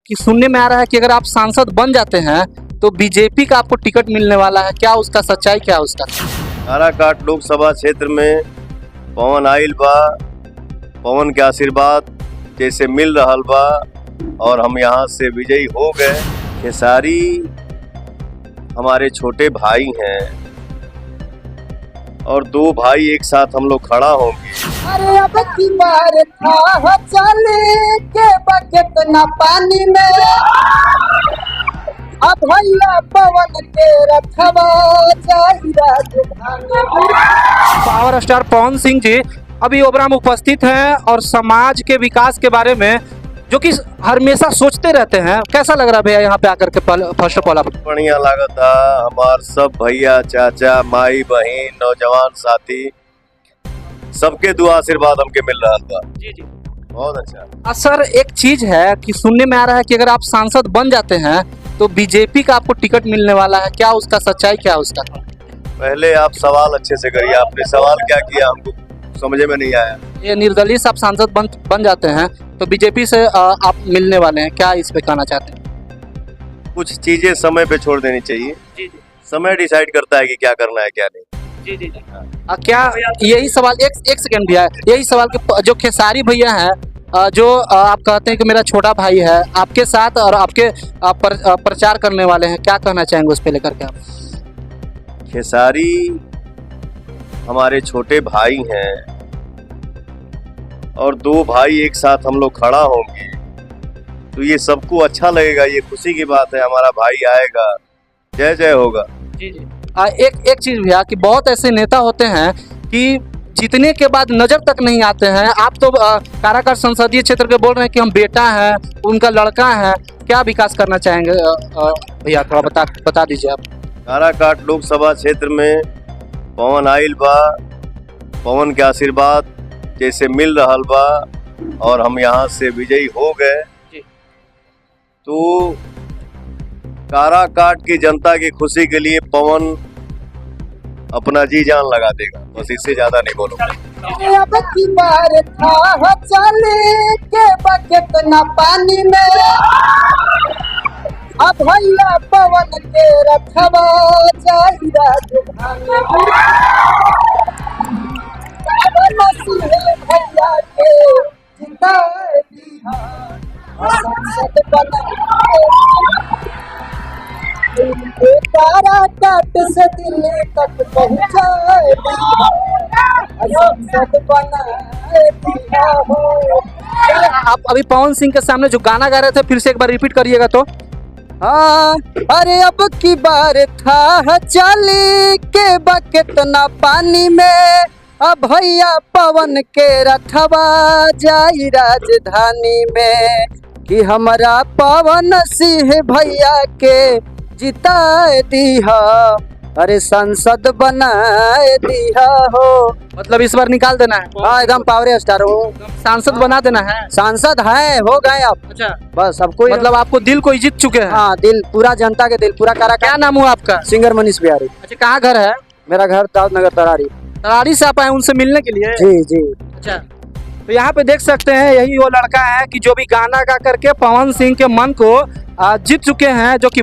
कि सुनने में आ रहा है कि अगर आप सांसद बन जाते हैं तो बीजेपी का आपको टिकट मिलने वाला है, क्या उसका सच्चाई क्या है उसका? काराकाट लोकसभा क्षेत्र में पवन आइल बा, पवन के आशीर्वाद जैसे मिल रहल बा और हम यहाँ से विजयी हो गए। खेसारी हमारे छोटे भाई हैं और दो भाई एक साथ हम लोग खड़ा होंगे। अरे अब की बार था चले के बकेट न पानी में, अब भैया पवन के रखवा जाई राजधानी। पावर स्टार पवन सिंह जी अभी ओबरा में उपस्थित हैं और समाज के विकास के बारे में जो कि हमेशा सोचते रहते हैं। कैसा लग रहा है भैया यहाँ पे आकर के? फर्स्ट ऑफ ऑल आप बढ़िया लागता। हमार सब भैया चाचा माई बहन नौजवान साथी सबके दुआ आशीर्वाद हमके मिल रहा था। जी जी बहुत अच्छा। सर एक चीज है कि सुनने में आ रहा है कि अगर आप सांसद बन जाते हैं तो बीजेपी का आपको टिकट मिलने वाला है, क्या उसका सच्चाई क्या है उसका? पहले आप सवाल अच्छे से करिए। आपने सवाल क्या किया हमको समझे में नहीं आया। ये निर्दलीय से आप सांसद बन जाते हैं तो बीजेपी से आप मिलने वाले हैं, क्या इस पे कहना चाहते हैं? कुछ चीजें समय पे छोड़ देनी चाहिए। जी जी समय डिसाइड करता है कि क्या करना है क्या नहीं। जी जी क्या यही सवाल एक सेकंड भैया, यही सवाल के जो खेसारी भैया हैं जो आप कहते हैं कि मेरा छोटा भाई है आपके साथ और आपके प्रचार करने वाले हैं, क्या कहना चाहेंगे उस पे लेकर के आप? खेसारी हमारे छोटे भाई हैं और दो भाई एक साथ हम लोग खड़ा होंगे तो ये सबको अच्छा लगेगा। ये खुशी की बात है। हमारा भाई आएगा, जय जय होगा। जी जी एक चीज भैया कि बहुत ऐसे नेता होते हैं कि जीतने के बाद नजर तक नहीं आते हैं। आप तो काराकाट संसदीय क्षेत्र के बोल रहे हैं कि हम बेटा हैं, उनका लड़का है, क्या विकास करना चाहेंगे भैया? थोड़ा बता दीजिए आप। काराकाट लोकसभा क्षेत्र में पवन आइल बा, पवन के आशीर्वाद जैसे मिल रहल बा और हम यहाँ से विजयी हो गए तो काराकाट की जनता की खुशी के लिए पवन अपना जी जान लगा देगा। बस इससे ज्यादा नहीं बोलूंगा। अरे अब की बार था चले के बकेट न पानी में, अब भैया पवन के रखवा जाई राजधानी। भैया के जिता दिया संसद बनाए, काराकाट से दिल्ली तक पहुँचाए संसद बनाए दिया हो। आप अभी पवन सिंह के सामने जो गाना गा रहे थे फिर से एक बार रिपीट करिएगा तो। हाँ, अरे अब की बार था चली के बकेट न पानी में, अब भैया पवन के रखवा जाई राजधानी में, कि हमारा पवन सिंह भैया के जिताए दिया, अरे संसद बनाए दिया हो। मतलब इस बार निकाल देना है? हाँ एकदम पावर स्टार हो, सांसद बना देना है। सांसद है, हो गए आप। अच्छा, बस सबको मतलब आपको दिल कोई जीत चुके हैं? हाँ, दिल पूरा जनता के दिल पूरा काराकाट। क्या नाम हुआ आपका? सिंगर मनीष बिहारी। अच्छा, कहाँ घर है? मेरा घर दाऊद नगर तरारी। तरारी से आप आए उनसे मिलने के लिए? जी जी। अच्छा, तो यहाँ पे देख सकते हैं यही वो लड़का है कि जो भी गाना गा करके पवन सिंह के मन को जीत चुके हैं, जो कि